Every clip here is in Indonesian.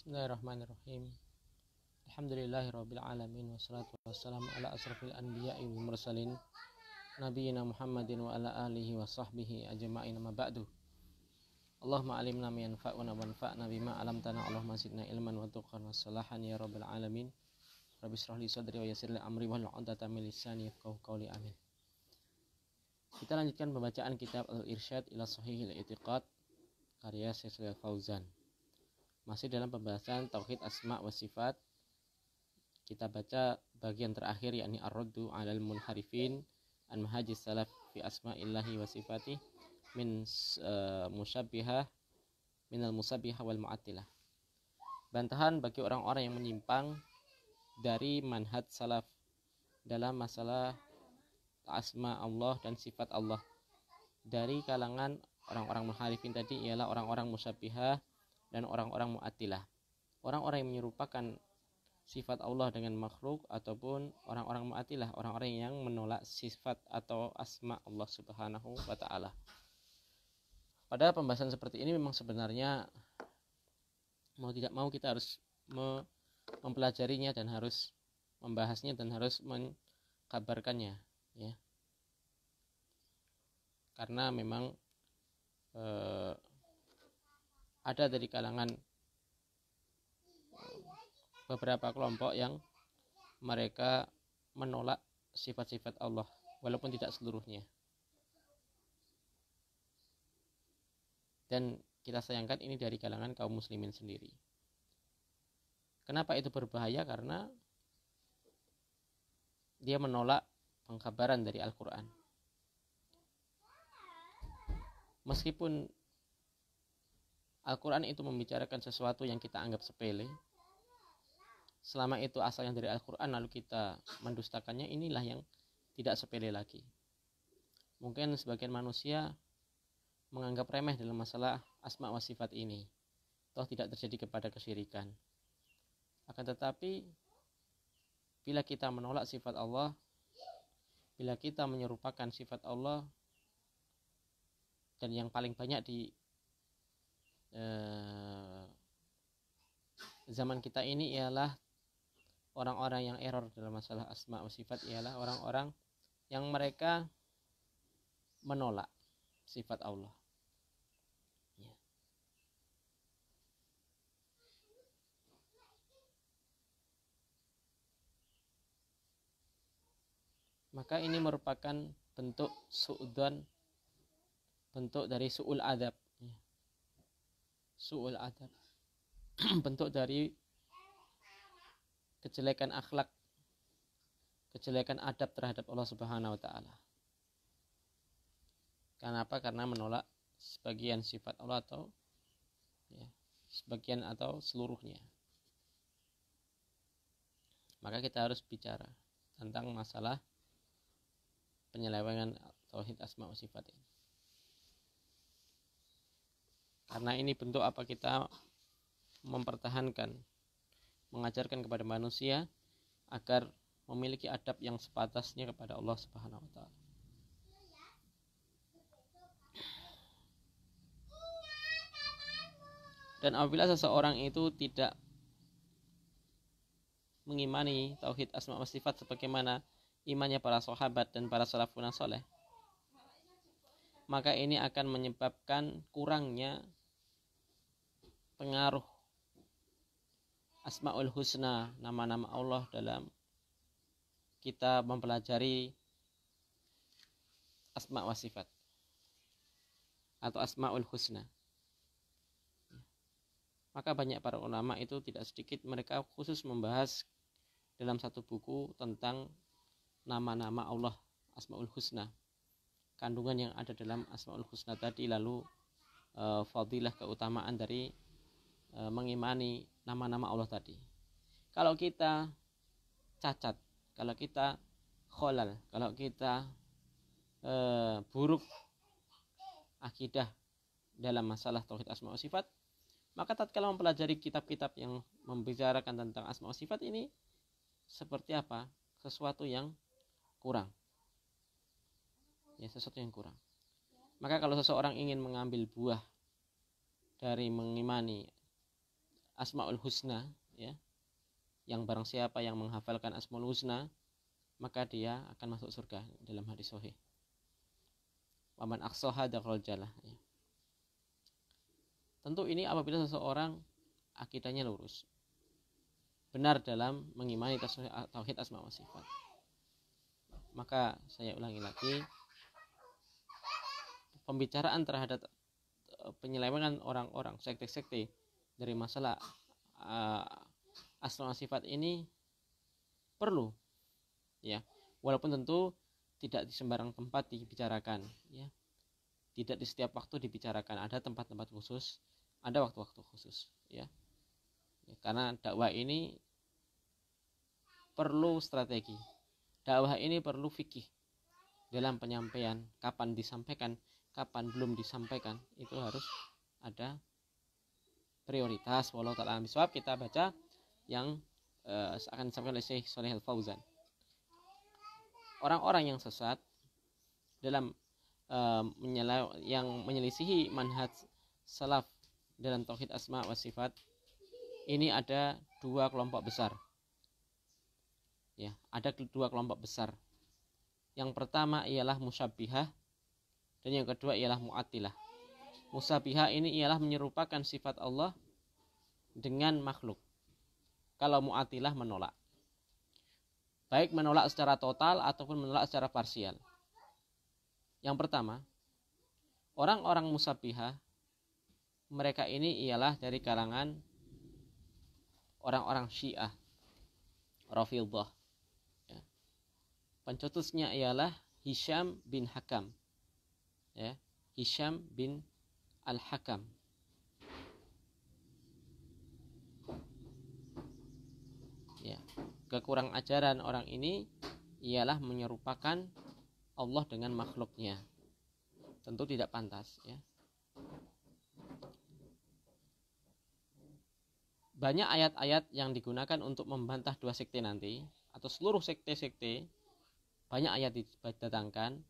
Bismillahirrahmanirrahim. Alhamdulillahirabbil alamin wassalatu wassalamu ala asrofil anbiya'i wal mursalin nabiyina Muhammadin wa ala alihi wa sahbihi ajma'in, amma ba'du. Allahumma alimna ma yanfa'una wanfa'na bima 'allamtana. Allahumma zidna ilman wa tuqan wa salahan ya rabbal alamin. Rabbi shrah li sadri wa yassir li amri wahlul 'uqdatam min lisani yafqahu qawli. Amin. Kita lanjutkan pembacaan kitab Al-Irsyad ila Shahihil I'tiqad karya Syekh Shalih Fauzan. Masih dalam pembahasan tauhid asma wa sifat. Kita baca bagian terakhir, yakni ar-raddu 'alal munharifin an mahajis salaf fi asma'illahi wa sifatih min musyabbihah minal musabbihah wal mu'attilah. Bantahan bagi orang-orang yang menyimpang dari manhaj salaf dalam masalah asma Allah dan sifat Allah. Dari kalangan orang-orang munharifin tadi ialah orang-orang musyabbihah dan orang-orang mu'attilah. Orang-orang yang menyerupakan sifat Allah dengan makhluk, ataupun orang-orang mu'attilah, orang-orang yang menolak sifat atau asma Allah Subhanahu wa ta'ala. Pada pembahasan seperti ini memang sebenarnya mau tidak mau kita harus mempelajarinya dan harus membahasnya dan harus mengkabarkannya, ya. Karena memang ada dari kalangan beberapa kelompok yang mereka menolak sifat-sifat Allah walaupun tidak seluruhnya. Dan kita sayangkan ini dari kalangan kaum muslimin sendiri. Kenapa itu berbahaya? Karena dia menolak pengkabaran dari Al-Quran. Meskipun Al-Quran itu membicarakan sesuatu yang kita anggap sepele, selama itu asalnya dari Al-Quran lalu kita mendustakannya, inilah yang tidak sepele lagi. Mungkin sebagian manusia menganggap remeh dalam masalah asma wa sifat ini, toh tidak terjadi kepada kesyirikan. Akan tetapi bila kita menolak sifat Allah, bila kita menyerupakan sifat Allah, dan yang paling banyak di zaman kita ini ialah orang-orang yang error dalam masalah asma wa sifat, ialah orang-orang yang mereka menolak sifat Allah, ya. Maka ini merupakan bentuk su'udzon, bentuk dari su'ul adab, ya. Su'ul adab bentuk dari kejelekan akhlak, kejelekan adab terhadap Allah Subhanahu wa ta'ala. Kenapa? Karena menolak sebagian sifat Allah atau sebagian atau seluruhnya. Maka kita harus bicara tentang masalah penyelewengan tauhid asma wa sifat ini. Karena ini bentuk apa kita mempertahankan, mengajarkan kepada manusia agar memiliki adab yang sepatasnya kepada Allah Subhanahu wa ta'ala. Dan apabila seseorang itu tidak mengimani tauhid asma wa sifat sebagaimana imannya para sahabat dan para salafun saleh, maka ini akan menyebabkan kurangnya pengaruh Asmaul Husna, nama-nama Allah dalam kita mempelajari asma wa sifat atau Asmaul Husna. Maka banyak para ulama itu tidak sedikit mereka khusus membahas dalam satu buku tentang nama-nama Allah, Asmaul Husna, kandungan yang ada dalam Asmaul Husna tadi, lalu fadilah, keutamaan dari mengimani nama-nama Allah tadi. Kalau kita cacat, kalau kita kholal, kalau kita buruk akidah dalam masalah tauhid asma wa sifat, maka tatkala mempelajari kitab-kitab yang membicarakan tentang asma wa sifat ini seperti apa? Sesuatu yang kurang. Ya, sesuatu yang kurang. Maka kalau seseorang ingin mengambil buah dari mengimani Asmaul Husna, ya. Yang barang siapa yang menghafalkan Asmaul Husna, maka dia akan masuk surga dalam hadis sahih. Wa man ahsaha dakhalal jannah, ya. Tentu ini apabila seseorang akidahnya lurus, benar dalam mengimani tauhid asma wa sifat. Maka saya ulangi lagi, pembicaraan terhadap penyelewengan orang-orang sekte-sekte dari masalah asma wa sifat ini perlu, ya. Walaupun tentu tidak di sembarang tempat dibicarakan, ya. Tidak di setiap waktu dibicarakan, ada tempat-tempat khusus, ada waktu-waktu khusus, ya. Karena dakwah ini perlu strategi, dakwah ini perlu fikih dalam penyampaian, kapan disampaikan, kapan belum disampaikan, itu harus ada prioritas. Walau ta'ala bisawab, kita baca yang akan disampaikan oleh Syekh Shalih Al Fauzan. Orang-orang yang sesat dalam yang menyelisihi manhaj salaf dalam tauhid asma wa sifat, ini ada dua kelompok besar, ya. Ada dua kelompok besar. Yang pertama ialah musyabbihah, dan yang kedua ialah mu'attilah. Musyabbihah ini ialah menyerupakan sifat Allah dengan makhluk. Kalau mu'attilah menolak, baik menolak secara total ataupun menolak secara parsial. Yang pertama, orang-orang musyabbihah, mereka ini ialah dari kalangan orang-orang Syiah, Rafidhah, ya. Pencetusnya ialah Hisham bin Hakam, ya. Hisham bin Al-Hakam. Ya. Kekurang ajaran orang ini ialah menyerupakan Allah dengan makhluknya. Tentu tidak pantas, ya. Banyak ayat-ayat yang digunakan untuk membantah dua sekte nanti, atau seluruh sekte-sekte, banyak ayat didatangkan.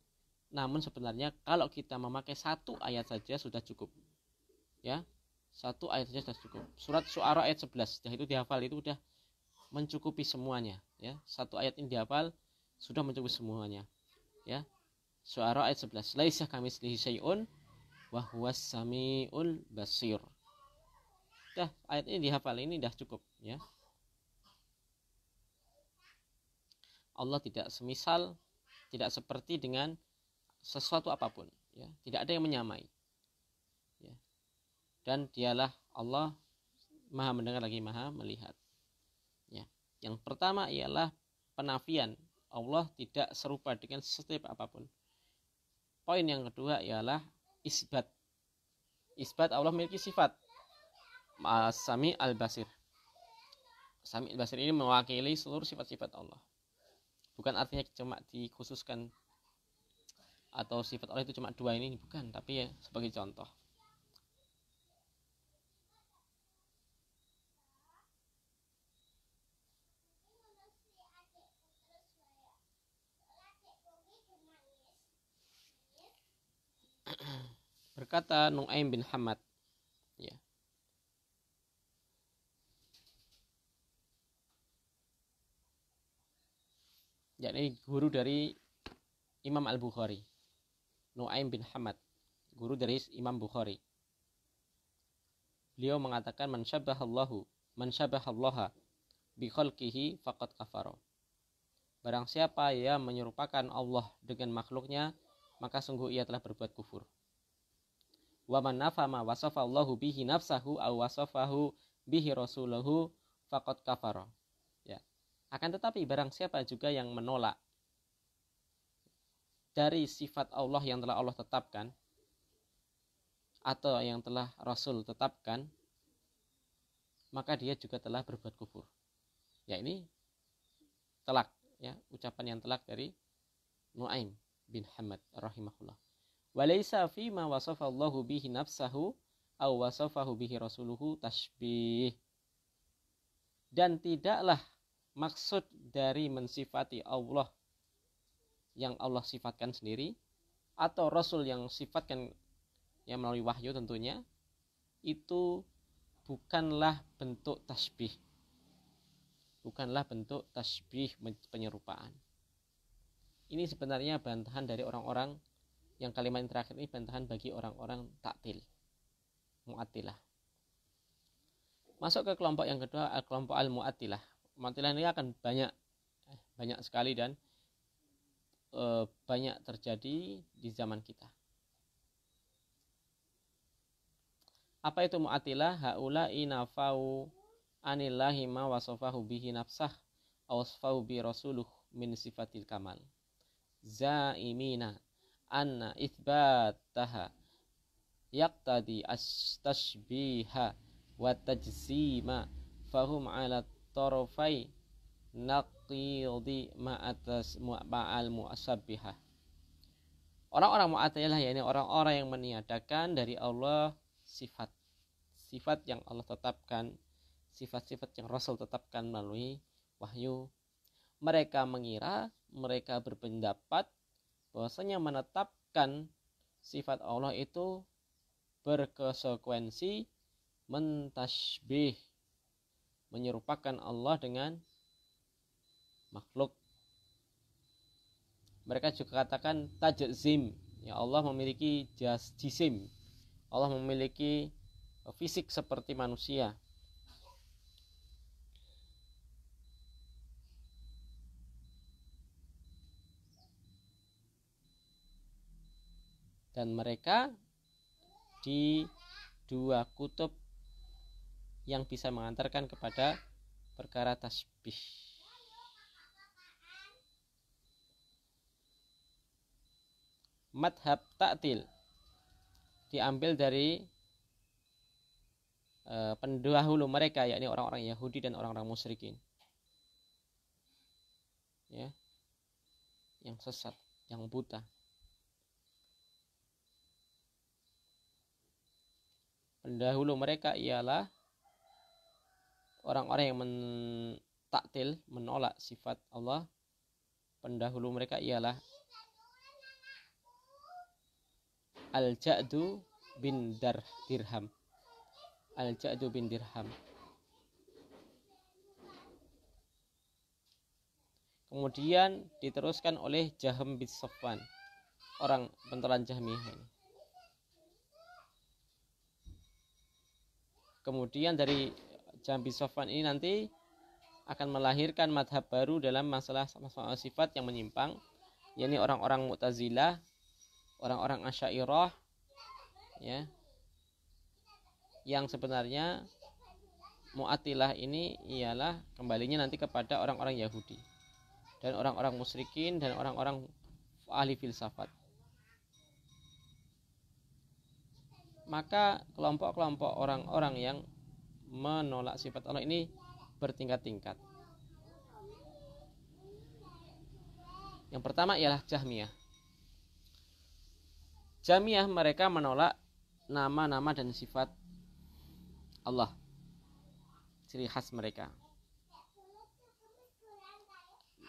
Namun sebenarnya kalau kita memakai satu ayat saja sudah cukup, ya. Satu ayat saja sudah cukup. Surat Syu'ara ayat 11, sudah itu dihafal, itu sudah mencukupi semuanya, ya. Satu ayat ini dihafal sudah mencukupi semuanya, ya. Syu'ara ayat 11, laisa kamitslihi syai'un wa huwas samiul basir. Dah, ayat ini dihafal, ini dah cukup, ya. Allah tidak semisal, tidak seperti dengan sesuatu apapun, ya. Tidak ada yang menyamai, ya. Dan dialah Allah Maha mendengar lagi Maha melihat, ya. Yang pertama ialah penafian, Allah tidak serupa dengan setiap apapun. Poin yang kedua ialah isbat. Isbat Allah memiliki sifat As-Sami Al-Basir. Sami Al-Basir ini mewakili seluruh sifat-sifat Allah. Bukan artinya cuma dikhususkan atau sifat Allah itu cuma dua ini, bukan, tapi ya sebagai contoh. Berkata Nu'aim bin Hamad, ya. Yakni guru dari Imam Al-Bukhari, Nu'aim bin Hamad, guru dari Imam Bukhari. Beliau mengatakan man syabbahallaha bi khalqihi faqad kafara. Barang siapa yang menyerupakan Allah dengan makhluknya, maka sungguh ia telah berbuat kufur. Wa man nafa ma wasafa Allahu bihi nafsahu aw wasafahu bihi rasuluhu faqad kafara. Ya. Akan tetapi barang siapa juga yang menolak dari sifat Allah yang telah Allah tetapkan atau yang telah Rasul tetapkan, maka dia juga telah berbuat kufur. Ya, ini telak, ya, ucapan yang telak dari Nu'aim bin Hamad rahimahullah. Walaysa fi ma wasafa Allahu bihi nafsahu aw wasafahu bihi rasuluhu tashbih. Dan tidaklah maksud dari mensifati Allah yang Allah sifatkan sendiri atau Rasul yang sifatkan, yang melalui wahyu tentunya, itu bukanlah bentuk tasbih. Bukanlah bentuk tasbih penyerupaan. Ini sebenarnya bantahan dari orang-orang yang kalimat yang terakhir ini bantahan bagi orang-orang taktil, mu'attilah. Masuk ke kelompok yang kedua, kelompok al-mu'attilah. Mu'attilah ini akan banyak sekali dan banyak terjadi di zaman kita. Apa itu mu'attilah? Haula'i nafau anillahi ma wasafahu bihi nafsah awasfahu bi rasuluh min sifatil kamal. Zaimina anna ithbataha yaqtadi as-tashbiha wa tajzima fahum ala tarafai naqidi ma'al mu'asabbihah. Orang-orang mu'attilah yakni orang-orang yang meniadakan dari Allah sifat yang Allah tetapkan, sifat-sifat yang Rasul tetapkan melalui wahyu. Mereka mengira, mereka berpendapat bahwasanya menetapkan sifat Allah itu berkonsekuensi mentasbih, menyerupakan Allah dengan makhluk. Mereka juga katakan tajzim, ya Allah memiliki jisim, Allah memiliki fisik seperti manusia. Dan mereka di dua kutub yang bisa mengantarkan kepada perkara tasbih. Madhab ta'til diambil dari pendahulu mereka, yakni orang-orang Yahudi dan orang-orang musyrikin, ya, yang sesat, yang buta. Pendahulu mereka ialah orang-orang yang mentaktil, menolak sifat Allah. Pendahulu mereka ialah Al-Ja'du bin Dirham. Al-Ja'du bin Dirham. Kemudian diteruskan oleh Jahm bin Safwan, orang pentolan Jahmiyah ini. Kemudian dari Jahm bin Safwan ini nanti akan melahirkan madhab baru dalam masalah sifat yang menyimpang, yakni orang-orang Mu'tazilah, orang-orang Asy'ariyah, ya, yang sebenarnya Mu'attilah ini ialah kembalinya nanti kepada orang-orang Yahudi dan orang-orang musyrikin dan orang-orang ahli filsafat. Maka kelompok-kelompok orang-orang yang menolak sifat Allah ini bertingkat-tingkat. Yang pertama ialah Jahmiyah. Jahmiyah mereka menolak nama-nama dan sifat Allah, ciri khas mereka.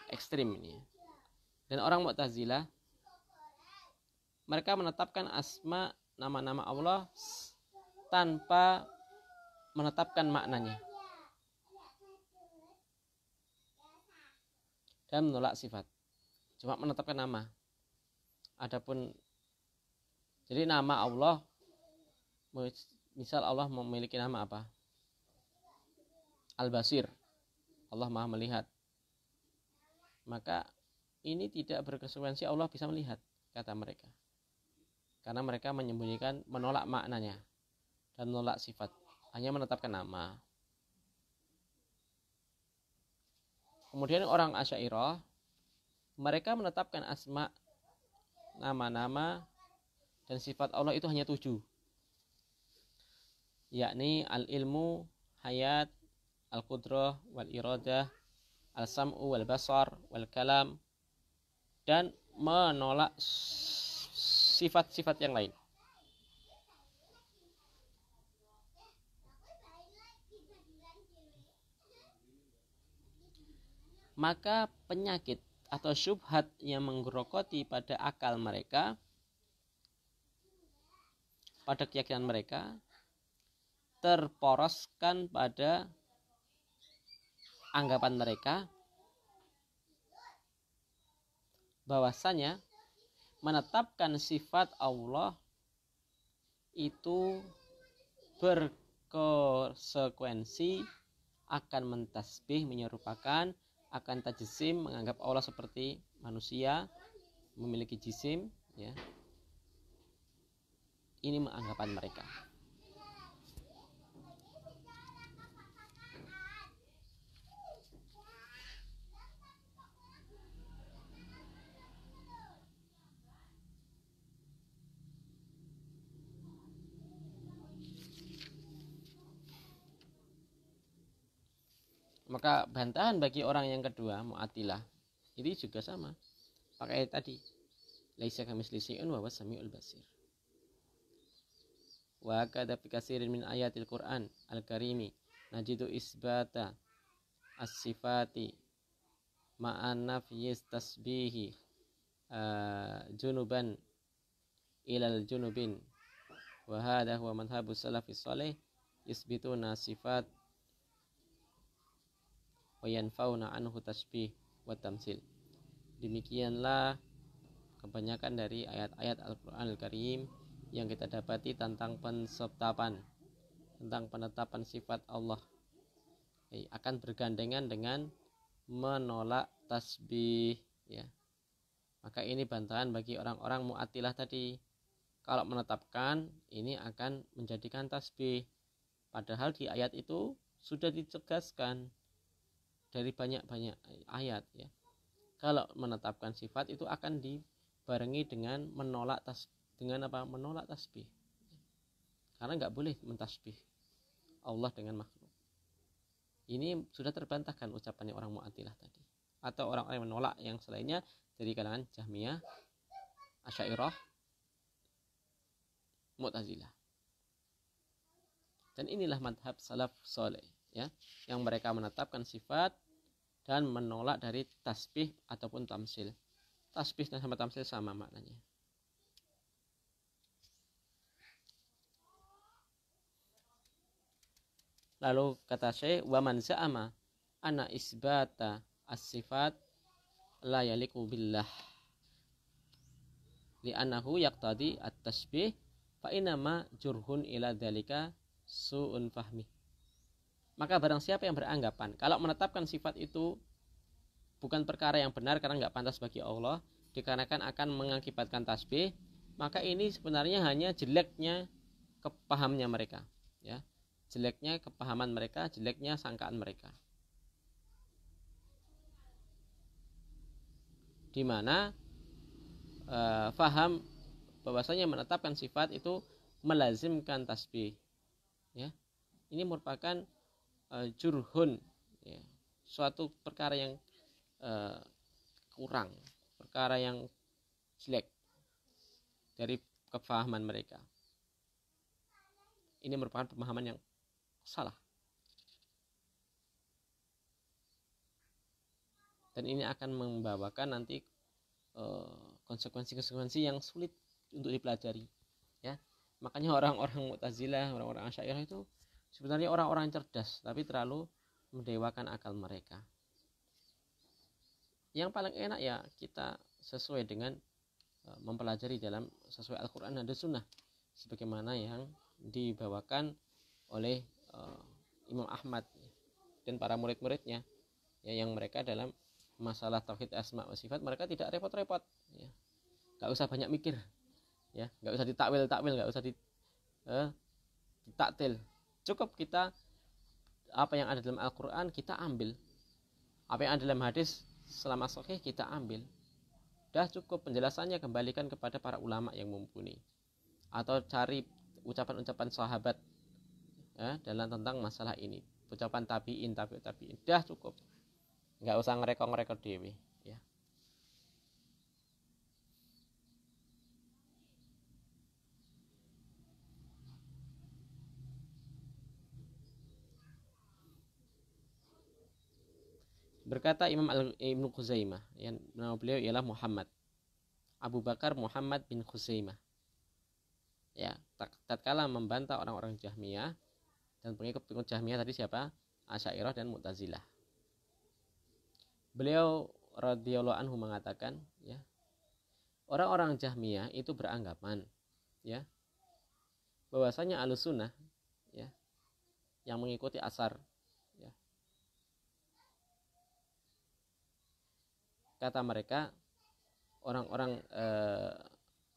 Ekstrim ini. Dan orang Mu'tazilah mereka menetapkan asma, nama-nama Allah tanpa menetapkan maknanya dan menolak sifat, cuma menetapkan nama. Adapun jadi nama Allah, misal Allah memiliki nama apa? Al-Basir, Allah Maha melihat. Maka ini tidak berkonsekuensi Allah bisa melihat, kata mereka. Karena mereka menyembunyikan, menolak maknanya dan menolak sifat, hanya menetapkan nama. Kemudian orang Asy'ariyah mereka menetapkan asma, nama-nama dan sifat Allah itu hanya 7, yakni al-ilmu, hayat, al-qudrah, wal-iradah, al-sam'u, wal-basar, wal-kalam, dan menolak sifat-sifat yang lain. Maka penyakit atau syubhat yang menggerogoti pada akal mereka, pada keyakinan mereka, terporoskan pada anggapan mereka bahwasanya menetapkan sifat Allah itu berkonsekuensi akan mentasbih, menyerupakan, akan tajsim, menganggap Allah seperti manusia, memiliki jisim, ya. Ini anggapan mereka. Maka bantahan bagi orang yang kedua, Mu'attilah, ini juga sama. Pakai tadi, laisa kamitslihi syai'un wa huwas samiul basir. Wa kada fi katsirin min ayatil Qur'an al-karimi najidu isbata as-sifati ma'an nafyis tasbihi junuban ilal junubin wa hadha huwa madhhabus salafis salih yusbituna sifat wa yanfauna anhu tasbih wa tamsil. Demikianlah kebanyakan dari ayat-ayat Al-Qur'an Al-Karim yang kita dapati tentang penetapan sifat Allah akan bergandengan dengan menolak tasbih, ya. Maka ini bantahan bagi orang-orang Mu'attilah tadi. Kalau menetapkan, ini akan menjadikan tasbih. Padahal di ayat itu sudah ditegaskan dari banyak-banyak ayat, ya. Kalau menetapkan sifat itu akan dibarengi dengan menolak menolak tasbih. Karena nggak boleh mentasbih Allah dengan makhluk. Ini sudah terbantahkan ucapannya orang Mu'attilah tadi. Atau orang-orang yang menolak yang selainnya dari kalangan Jahmiyah, Asy'ariyah, Mu'tazilah. Dan inilah madhab salaf soleh, ya, yang mereka menetapkan sifat dan menolak dari tasbih ataupun tamsil. Tasbih dan sama tamsil sama maknanya. Lalu kata Syekh, wa man za'ama anna isbata as-sifat la yaliqu billah li'annahu yaqtadi at-tasbih fa inama jurhun ila dzalika su'un fahmi. Maka barang siapa yang beranggapan kalau menetapkan sifat itu bukan perkara yang benar karena enggak pantas bagi Allah, dikarenakan akan mengakibatkan tasbih, maka ini sebenarnya hanya jeleknya kepahamannya mereka, ya. Jeleknya kepahaman mereka, jeleknya sangkaan mereka. Di mana faham bahwasanya menetapkan sifat itu melazimkan tasbih, ya. Ini merupakan jurhun, ya, suatu perkara yang kurang, perkara yang jelek dari kefahaman mereka. Ini merupakan pemahaman yang salah. Dan ini akan membawakan nanti konsekuensi-konsekuensi yang sulit untuk dipelajari, ya. Makanya orang-orang Mu'tazilah, orang-orang Asy'ariyah itu sebenarnya orang-orang cerdas, tapi terlalu mendewakan akal mereka. Yang paling enak ya kita sesuai dengan mempelajari dalam sesuai Al-Quran dan Sunnah, sebagaimana yang dibawakan oleh Imam Ahmad dan para murid-muridnya, ya, yang mereka dalam masalah tauhid asma wa sifat mereka tidak repot-repot, ya. Gak usah banyak mikir, ya, gak usah ditakwil, gak usah ditaktil. Cukup kita apa yang ada dalam Al-Quran kita ambil, apa yang ada dalam hadis selama sahih kita ambil. Dah cukup penjelasannya kembalikan kepada para ulama yang mumpuni, atau cari ucapan-ucapan sahabat, ya, dalam tentang masalah ini, ucapan tabi'in. Dah cukup, nggak usah ngereko-ngereko dewe, ya. Berkata Imam Ibnu Khuzaimah, yang nama beliau ialah Muhammad Abu Bakar Muhammad bin Khuzaimah, ya, tatkala membantah orang-orang Jahmiyah Dan pengikut-pengikut Jahmiyah tadi siapa? Asy'ariyah dan Mu'tazilah. Beliau radhiyallahu anhu mengatakan, ya, orang-orang Jahmiyah itu beranggapan, ya, bahwasanya Ahlussunnah, ya, yang mengikuti asar, ya, kata mereka orang-orang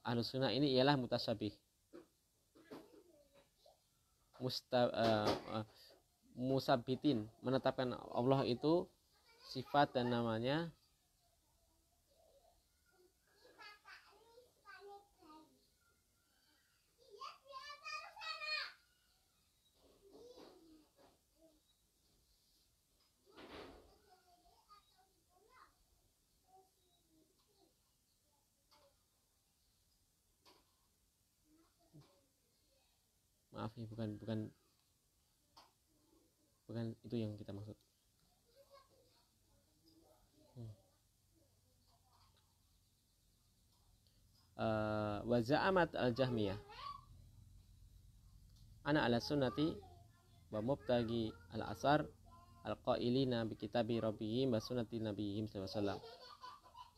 Ahlussunnah ini ialah mutasyabih, musabbitin, menetapkan Allah itu sifat dan namanya maaf ya, bukan itu yang kita maksud. Wa za'amat al-Jahmiyah ana ala sunnati wa mubtagi al-asar al-qailina bi kitabi rabbihim wa sunnati nabiyihim sallallahu alaihi wasallam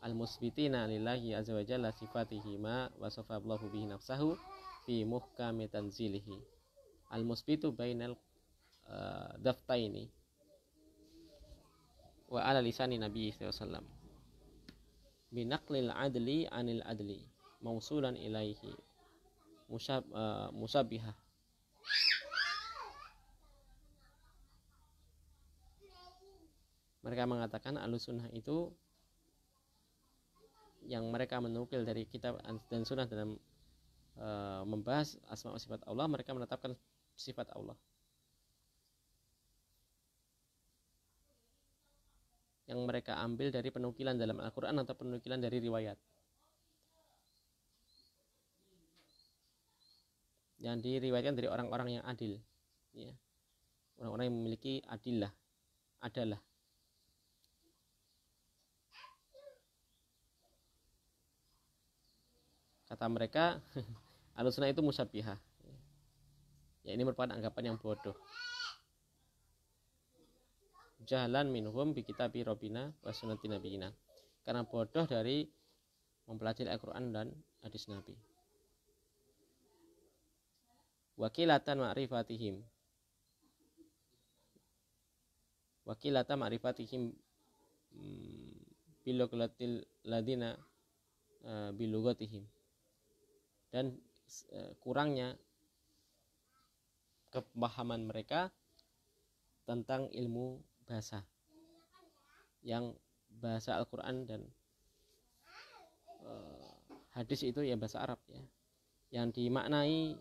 al-musbitina lillahi azza wa jalla sifatihi ma wasafa Allahu bihi nafsahu fi muhkami tanzilihi al-musbitu bainal daftaini wa ala lisani nabi sallallahu alaihi wasallam binaqlil adli anil adli mausulan ilaihi musabbihah. Mereka mengatakan Ahlussunnah itu yang mereka menukil dari kitab dan sunnah dalam membahas asma wa sifat Allah, mereka menetapkan sifat Allah yang mereka ambil dari penukilan dalam Al-Quran atau penukilan dari riwayat yang diriwayatkan dari orang-orang yang adil, ya, orang-orang yang memiliki adalah. Kata mereka Ahlussunnah itu musabbihah, ya, ini merupakan anggapan yang bodoh, jahalan minhum bi kitabi rabbina wa sunnati nabiyina, karena bodoh dari mempelajari Al-Quran dan hadis Nabi. Wakilatan ma'rifatihim bilughatil ladina bilughatihim, dan kurangnya kepahaman mereka tentang ilmu bahasa, yang bahasa Al-Quran dan hadis itu ya bahasa Arab, ya, yang dimaknai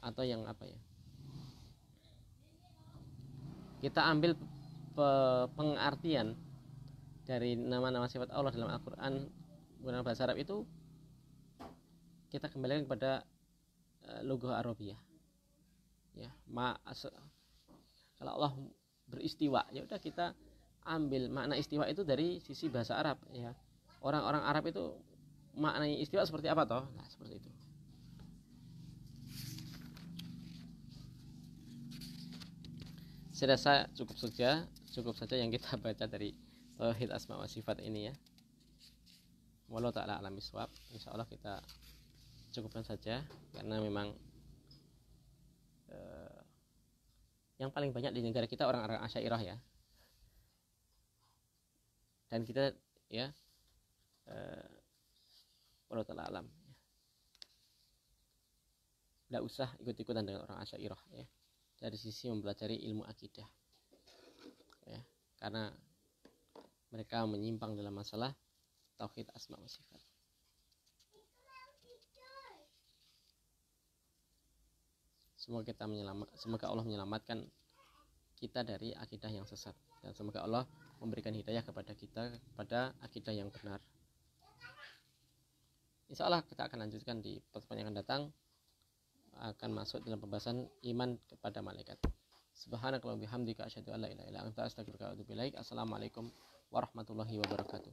atau yang apa, ya, kita ambil pengertian dari nama-nama sifat Allah dalam Al-Quran menggunakan bahasa Arab itu kita kembalikan kepada lughah Arabiyah, ya. Kalau Allah beristiwa, ya udah kita ambil makna istiwa itu dari sisi bahasa Arab, ya. Orang-orang Arab itu maknanya istiwa seperti apa toh? Nah, seperti itu. Saya rasa cukup saja yang kita baca dari tauhid asma wa sifat ini, ya. Wallahu ta'ala alam bisawab. Insyaallah kita cukupkan saja, karena memang yang paling banyak di negara kita orang-orang Asy'ariyah, ya. Dan kita, ya, wallahu ta'ala alam, ya, tidak usah ikut-ikutan dengan orang Asy'ariyah, ya, dari sisi mempelajari ilmu akidah, ya, karena mereka menyimpang dalam masalah tauhid asma wa sifat. Semoga Allah menyelamatkan kita dari akidah yang sesat, dan semoga Allah memberikan hidayah kepada kita pada akidah yang benar. Insya Allah kita akan lanjutkan di pertemuan yang akan datang, akan masuk dalam pembahasan iman kepada malaikat. Subhanakallahumma bihamdika asyhadu an la ilaha illa anta astaghfiruka wa atubu ilaik. Assalamualaikum warahmatullahi wabarakatuh.